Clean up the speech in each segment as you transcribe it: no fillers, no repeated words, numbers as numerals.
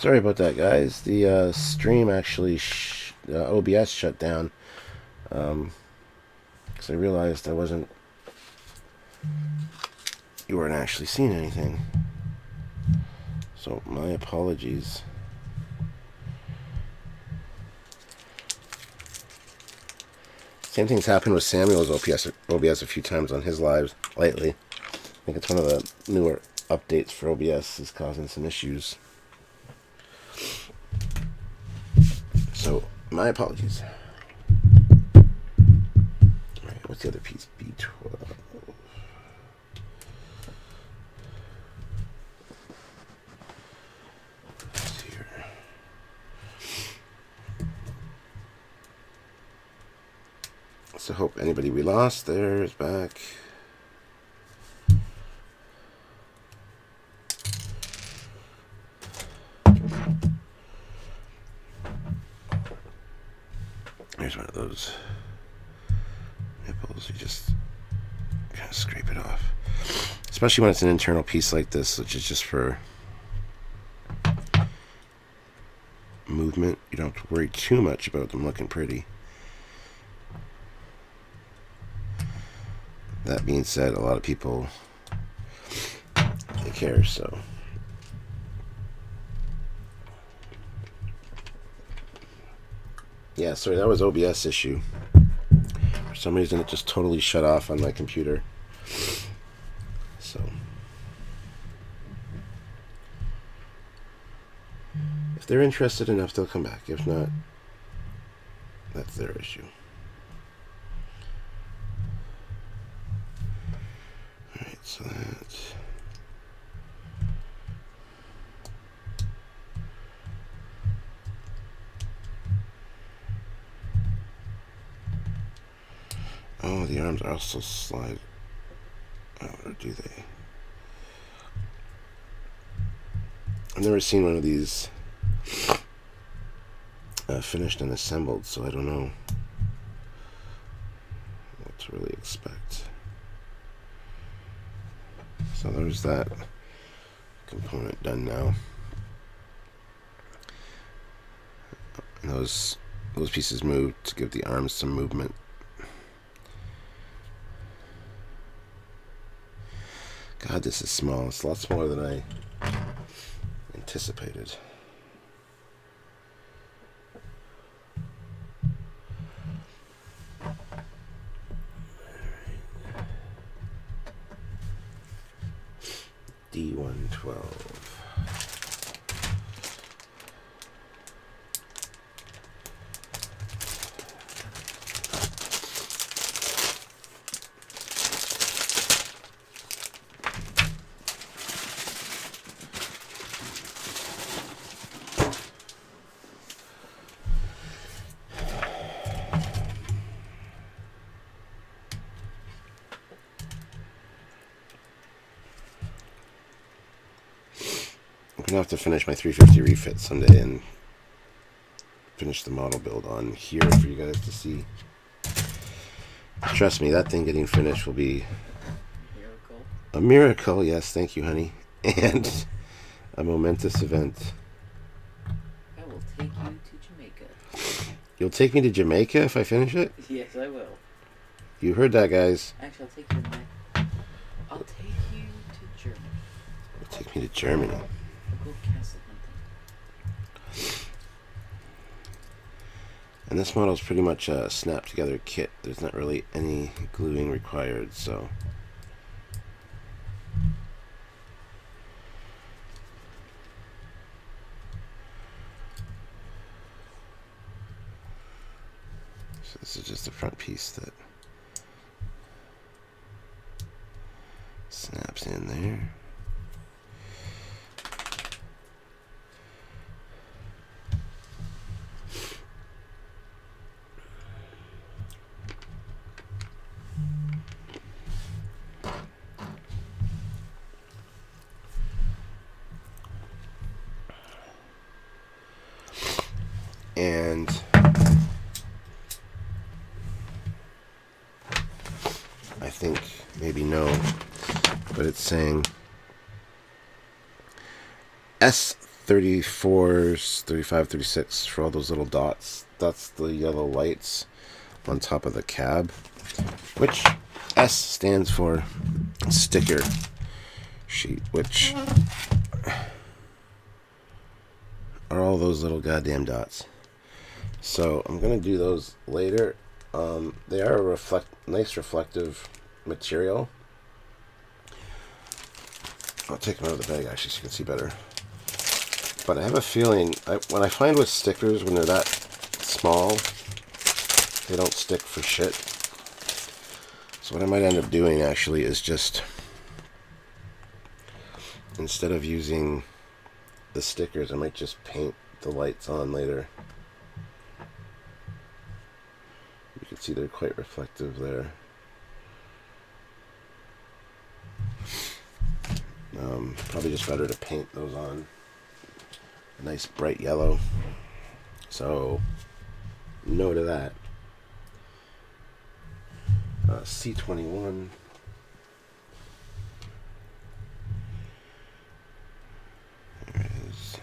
Sorry about that, guys. The stream actually, OBS shut down. Because I realized you weren't actually seeing anything. So, my apologies. Same thing's happened with Samuel's OBS a few times on his lives lately. I think it's one of the newer updates for OBS is causing some issues. So, my apologies. Alright, what's the other piece? B12. What's here? So, hope anybody we lost there is back. Here's one of those nipples. You just kind of scrape it off. Especially when it's an internal piece like this, which is just for movement. You don't have to worry too much about them looking pretty. That being said, a lot of people take care, so. Yeah, sorry, that was OBS issue. For some reason, it just totally shut off on my computer. So. If they're interested enough, they'll come back. If not, that's their issue. Alright, so that's... Oh, the arms also slide out, or do they? I've never seen one of these finished and assembled, so I don't know what to really expect. So there's that component done now. And those pieces moved to give the arms some movement. God, this is small. It's a lot smaller than I anticipated. D112. I'm gonna have to finish my 350 refit someday and finish the model build on here for you guys to see. Trust me, that thing getting finished will be a miracle. Yes, thank you, honey, and a momentous event. I will take you to Jamaica. You'll take me to Jamaica if I finish it? Yes, I will. You heard that, guys. Actually, I'll take you to I'll take you to Germany. You'll take me to Germany. I'll go castle hunting. And this model is pretty much a snap together kit. There's not really any gluing required, so. So this is just the front piece that snaps in there. And I think maybe no, but it's saying S30 34s, 35, 36 for all those little dots. That's the yellow lights on top of the cab, which S stands for sticker sheet, which are all those little goddamn dots. So I'm going to do those later. They are a nice reflective material. I'll take them out of the bag actually so you can see better. But I have a feeling, when I find with stickers, when they're that small, they don't stick for shit. So what I might end up doing actually is just, instead of using the stickers, I might just paint the lights on later. You can see they're quite reflective there. Probably just better to paint those on a nice bright yellow. So, no to that. C21. There it is.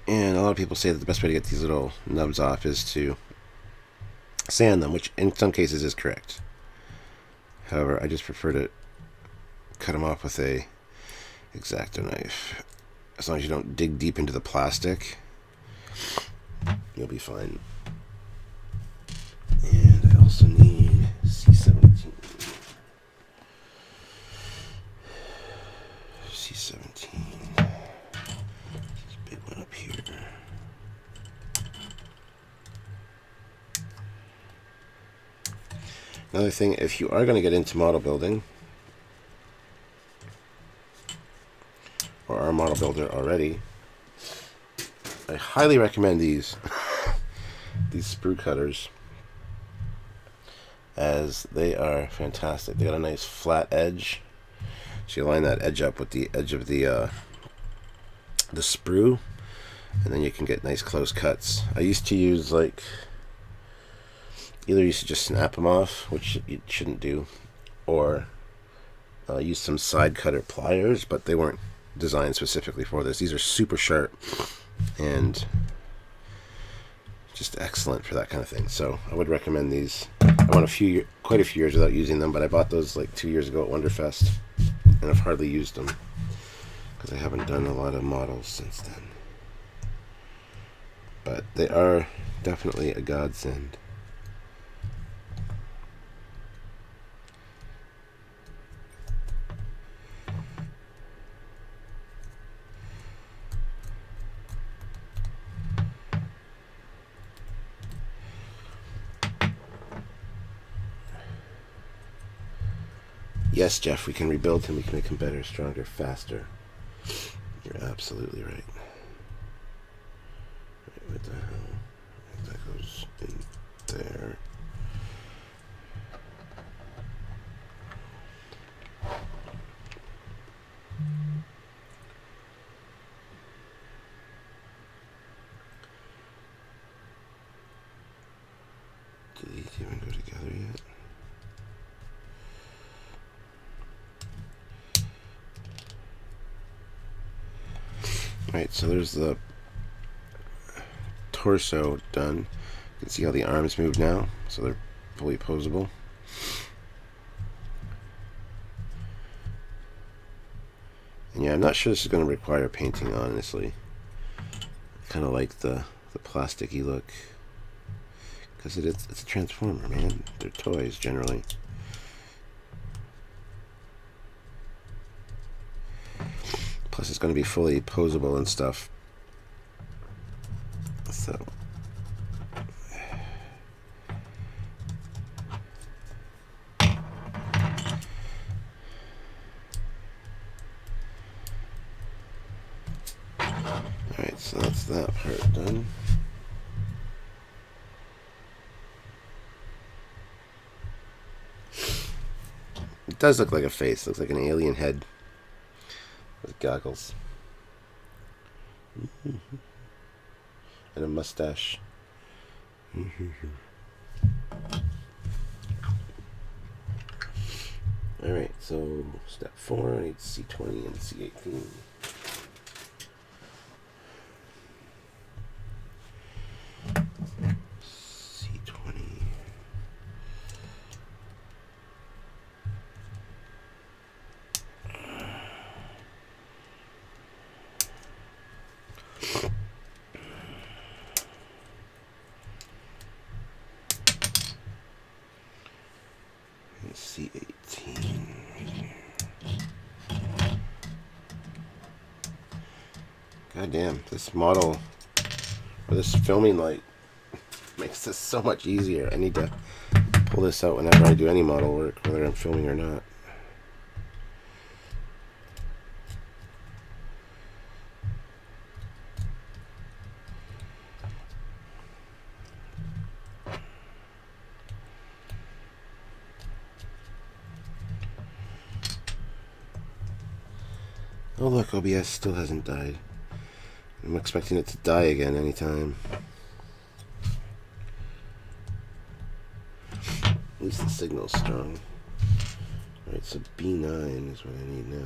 And a lot of people say that the best way to get these little nubs off is to sand them, which in some cases is correct. However, I just prefer to cut them off with a X-Acto knife. As long as you don't dig deep into the plastic, you'll be fine. And I also need C17. C17. Big one up here. Another thing, if you are going to get into model building, or are a model builder already, I highly recommend these these sprue cutters, as they are fantastic. They got a nice flat edge, so you line that edge up with the edge of the sprue, and then you can get nice close cuts. I used to use either used to just snap them off, which you shouldn't do, or use some side cutter pliers, but they weren't designed specifically for this. These are super sharp and just excellent for that kind of thing. So I would recommend these. I went quite a few years without using them, but I bought those like 2 years ago at Wonderfest, and I've hardly used them because I haven't done a lot of models since then. But they are definitely a godsend. Yes, Jeff, we can rebuild him. We can make him better, stronger, faster. You're absolutely right. What the hell? That goes in there. Do these even go together yet? Alright, so there's the torso done. You can see how the arms move now, so they're fully posable. And yeah, I'm not sure this is going to require painting, honestly. I kind of like the plasticky look, because it's a transformer, man. They're toys generally. Plus, it's going to be fully posable and stuff. So, alright, Alright, so that's that part done. It does look like a face. It looks like an alien head with goggles. And a mustache. Alright, so step 4, I need C20 and C18. C20. And C18. God damn, this model, or this filming light, makes this so much easier. I need to pull this out whenever I do any model work, whether I'm filming or not. Oh look, OBS still hasn't died. I'm expecting it to die again anytime. At least the signal's strong. Alright, so B9 is what I need now.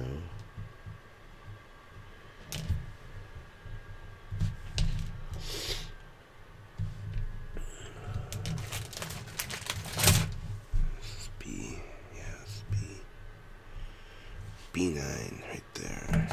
This is B. Yeah, this is B. B9 right there.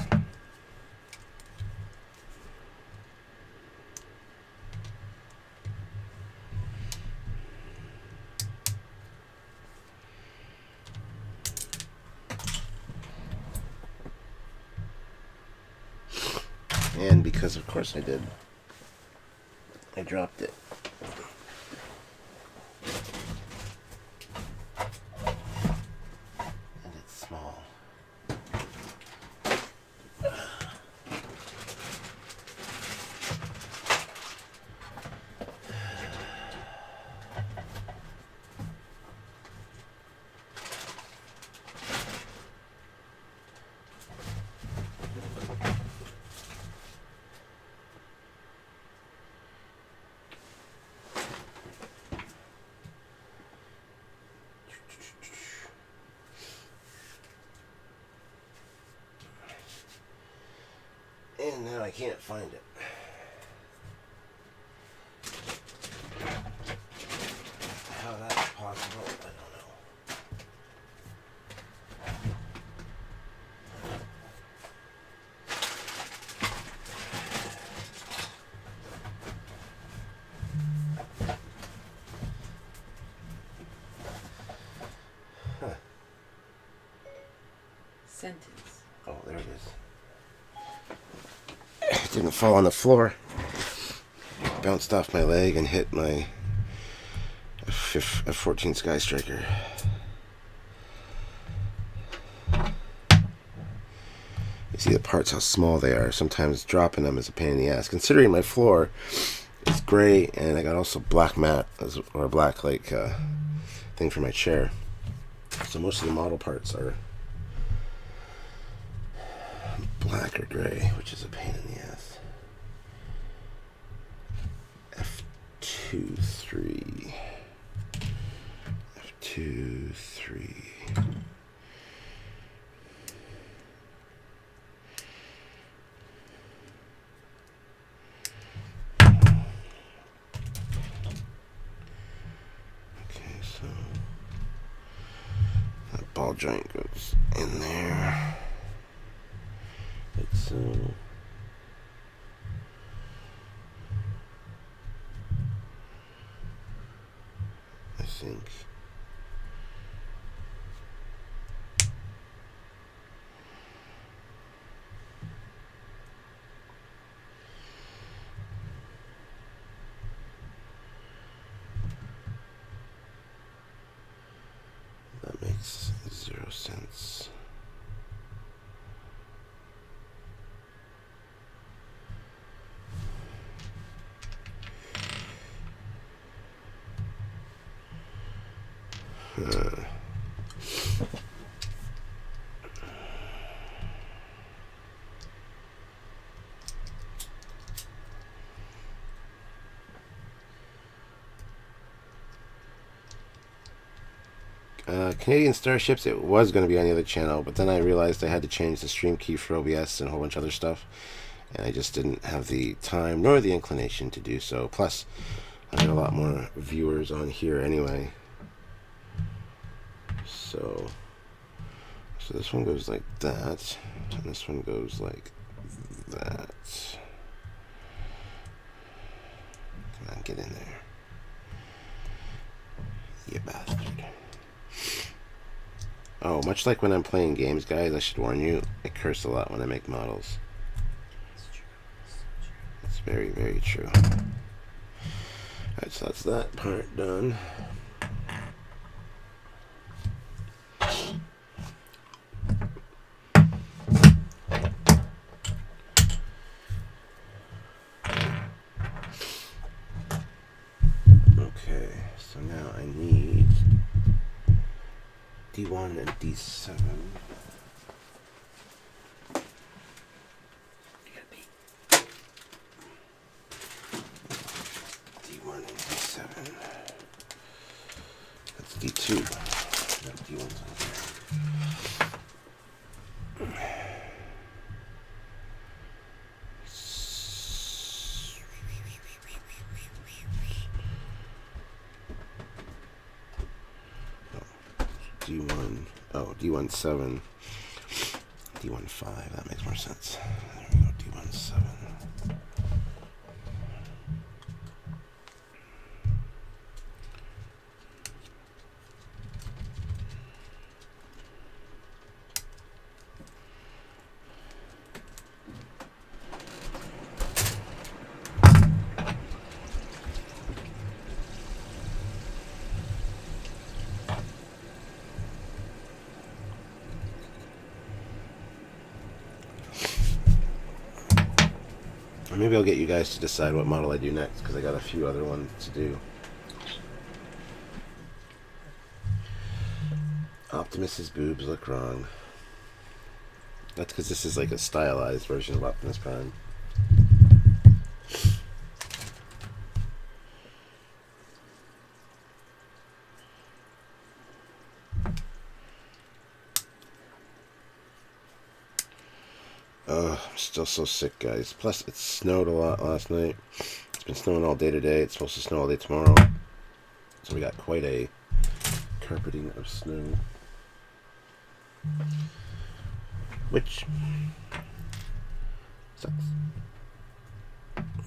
And because of course I did, I dropped it. And it's small. And now I can't find it. How that's possible, I don't know. Huh. Sentence. Oh, there it is. It didn't fall on the floor. It bounced off my leg and hit my F-14 Sky Striker. You see the parts, how small they are. Sometimes dropping them is a pain in the ass. Considering my floor is gray and I got also black mat, or a black like thing for my chair. So most of the model parts are black or gray, which is a pain in the ass. F2, 3. F2, 3. Okay, so that ball joint goes in there. Like so. I think. That makes 0 sense. Canadian Starships, it was going to be on the other channel, but then I realized I had to change the stream key for OBS and a whole bunch of other stuff, and I just didn't have the time nor the inclination to do so. Plus, I got a lot more viewers on here anyway. So this one goes like that, and this one goes like that. Come on, get in there, you bastard. Oh, much like when I'm playing games, guys, I should warn you, I curse a lot when I make models. It's true. It's very, very true. Alright, so that's that part done. Okay, so now I need D1 and D7. D1 and D7. That's D2. No, D1's on there. D1, oh, D1 7, D1 5, that makes more sense. There we go, D1 7. Maybe I'll get you guys to decide what model I do next, because I got a few other ones to do. Optimus's boobs look wrong. That's because this is like a stylized version of Optimus Prime. I'm still so sick, guys. Plus, it snowed a lot last night. It's been snowing all day today. It's supposed to snow all day tomorrow. So we got quite a carpeting of snow. Which sucks.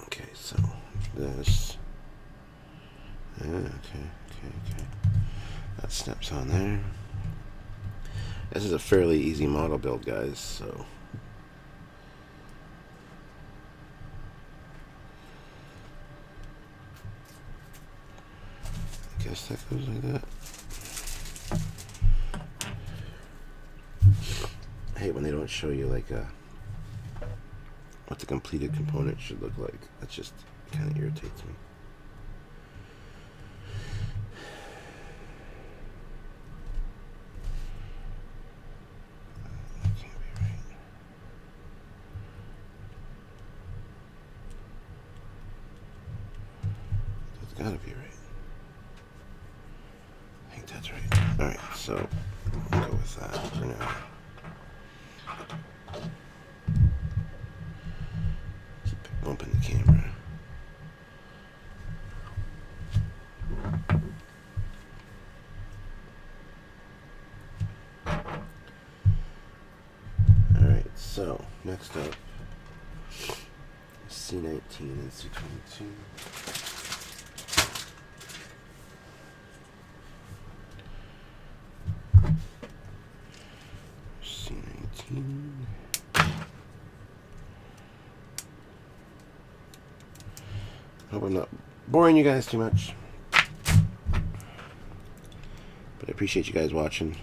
Okay, so this. Okay. That snaps on there. This is a fairly easy model build, guys, so. I guess that goes like that. I hate when they don't show you like what the completed component should look like. That just kind of irritates me. That can't be right. That's gotta be right. I think that's right. Alright, so we'll go with that for now. Keep bumping the camera. Alright, so next up C19 and C22. Hope I'm not boring you guys too much. But I appreciate you guys watching.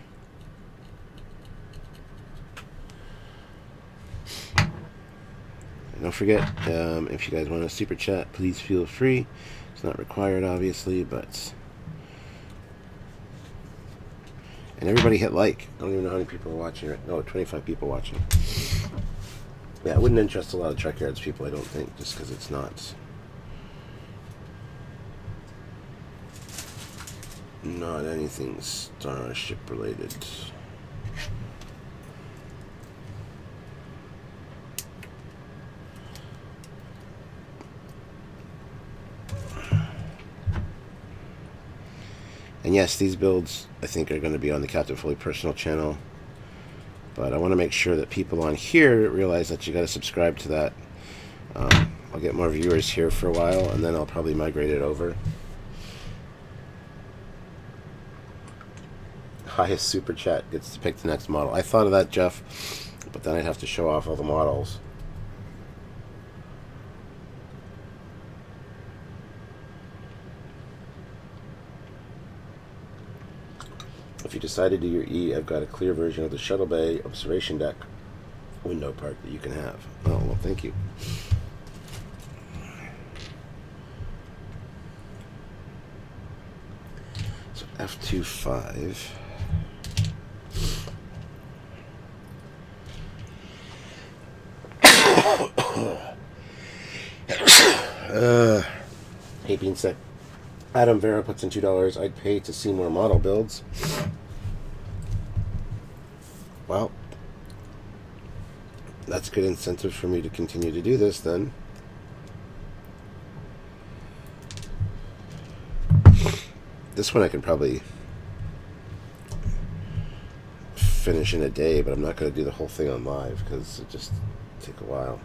And don't forget, if you guys want to super chat, please feel free. It's not required, obviously, but... And everybody hit like. I don't even know how many people are watching right now. No, 25 people watching. Yeah, it wouldn't interest a lot of Trekyards people, I don't think, just because it's not Not anything Starship related. And yes, these builds, I think, are going to be on the Captain Foley personal channel. But I want to make sure that people on here realize that you got to subscribe to that. I'll get more viewers here for a while, and then I'll probably migrate it over. Highest super chat gets to pick the next model. I thought of that, Jeff, but then I'd have to show off all the models. If you decide to do your E, I've got a clear version of the Shuttle Bay observation deck window part that you can have. Oh, well, thank you. So F25. Hey, being sick. Adam Vera puts in $2. I'd pay to see more model builds. Well, that's good incentive for me to continue to do this then. This one I can probably finish in a day, but I'm not going to do the whole thing on live because it just take a while.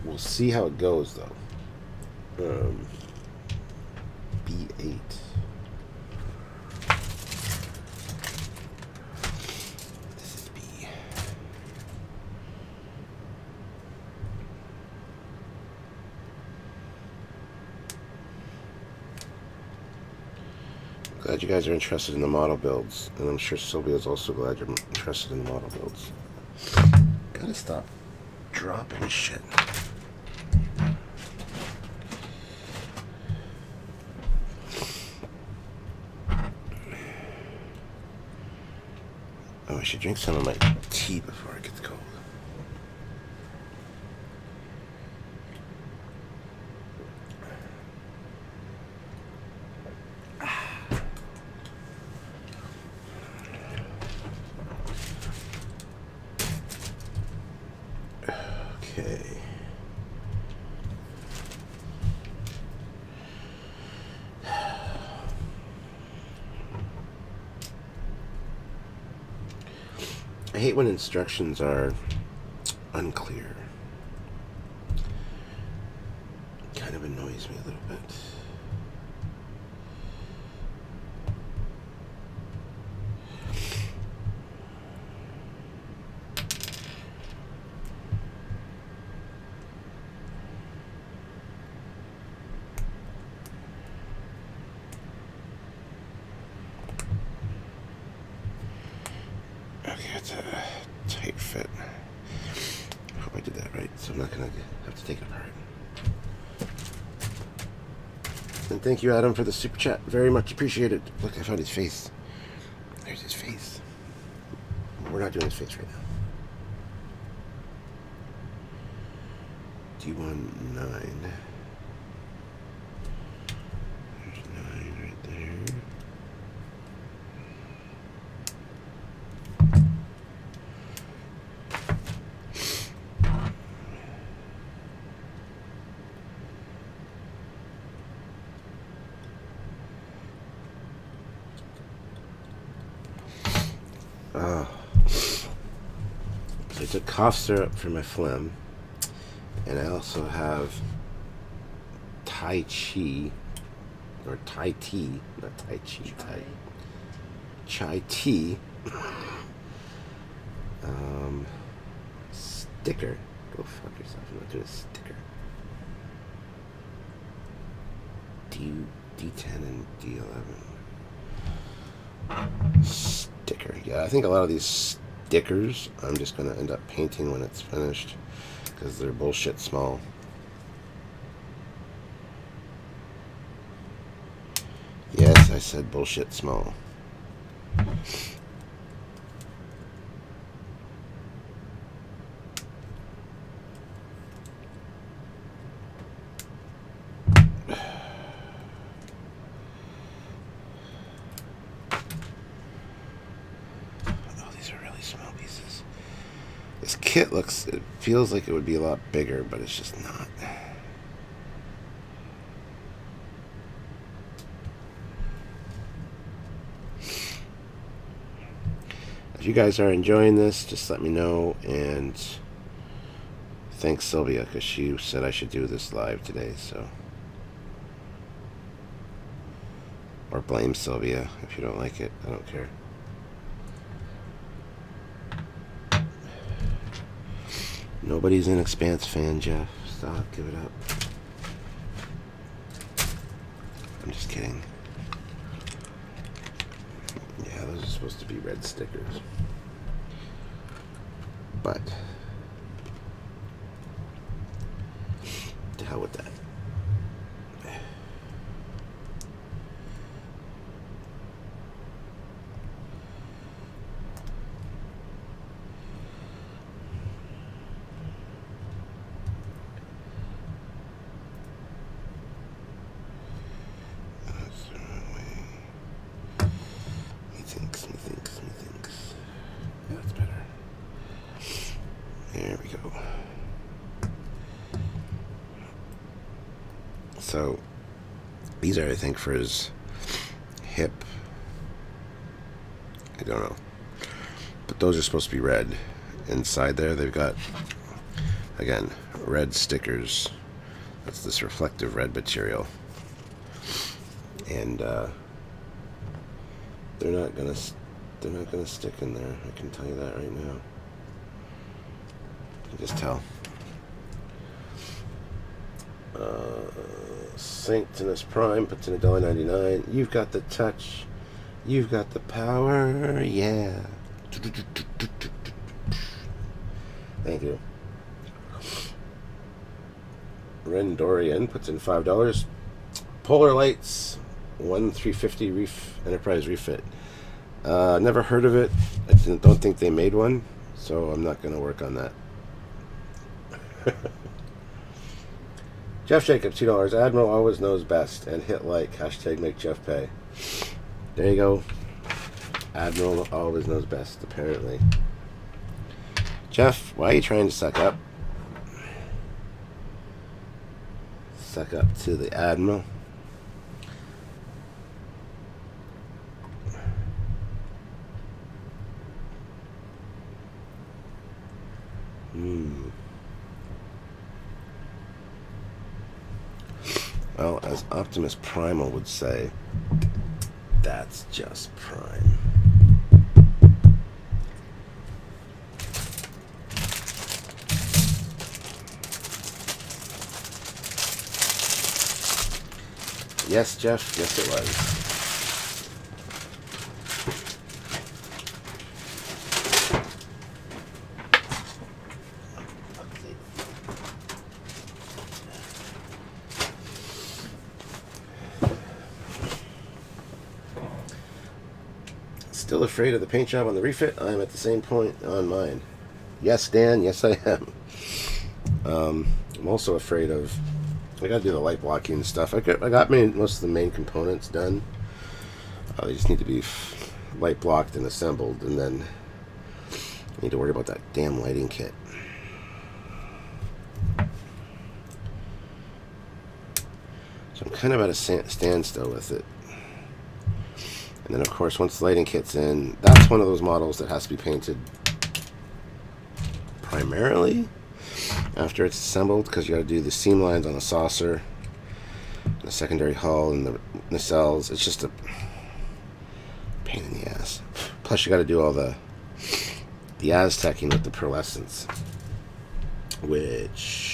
We'll see how it goes though. B8. This is B. Glad you guys are interested in the model builds, and I'm sure Sylvia's also glad you're interested in the model builds. Gotta stop dropping shit. Oh, I should drink some of my tea before it gets cold. Okay. I hate when instructions are unclear. Kind of annoys me a little bit. Okay, it's a tight fit. I hope I did that right, so I'm not going to have to take it apart. And thank you, Adam, for the super chat. Very much appreciated. Look, I found his face. There's his face. We're not doing his face right now. D19. There's 9 right there. So I took cough syrup for my phlegm, and I also have Tai Chi, or Thai tea, not Tai Chi, Chai tea. Sticker. Go fuck yourself. I'm not doing a sticker. D10 and D11. Sticker. Yeah, I think a lot of these stickers I'm just going to end up painting when it's finished because they're bullshit small. Yes, I said bullshit small. kit looks, it feels like it would be a lot bigger, but it's just not. If you guys are enjoying this, just let me know, and thanks Sylvia, because she said I should do this live today, so. Or blame Sylvia if you don't like it, I don't care. Nobody's an Expanse fan, Jeff. Stop, give it up. I'm just kidding. Yeah, those are supposed to be red stickers. But to hell with that. Methinks. Yeah, that's better. There we go. So, these are, I think, for his hip. I don't know. But those are supposed to be red. Inside there, they've got, again, red stickers. That's this reflective red material. And, they're not gonna stick in there. I can tell you that right now. You can just tell. Sanctinus Prime puts in $1.99. You've got the touch. You've got the power. Yeah. Thank you. Rendorian puts in $5. Polar Lights 1350 Enterprise refit. Never heard of it. I don't think they made one, so I'm not going to work on that. Jeff Jacobs, $2. Admiral always knows best, and hit like. Hashtag make Jeff pay. There you go. Admiral always knows best, apparently. Jeff, why are you trying to suck up? Suck up to the Admiral. Well, as Optimus Primal would say, that's just prime. Yes, Jeff, yes it was. Still afraid of the paint job on the refit? I'm at the same point on mine. Yes, Dan, yes I am. I'm also afraid of... I gotta do the light blocking and stuff. I got most of the main components done. They just need to be light blocked and assembled, and then I need to worry about that damn lighting kit. So I'm kind of at a standstill with it. And then, of course, once the lighting kit's in, that's one of those models that has to be painted primarily after it's assembled, because you got to do the seam lines on the saucer, the secondary hull, and the nacelles. It's just a pain in the ass. Plus, you got to do all the Aztecing with the pearlescence, which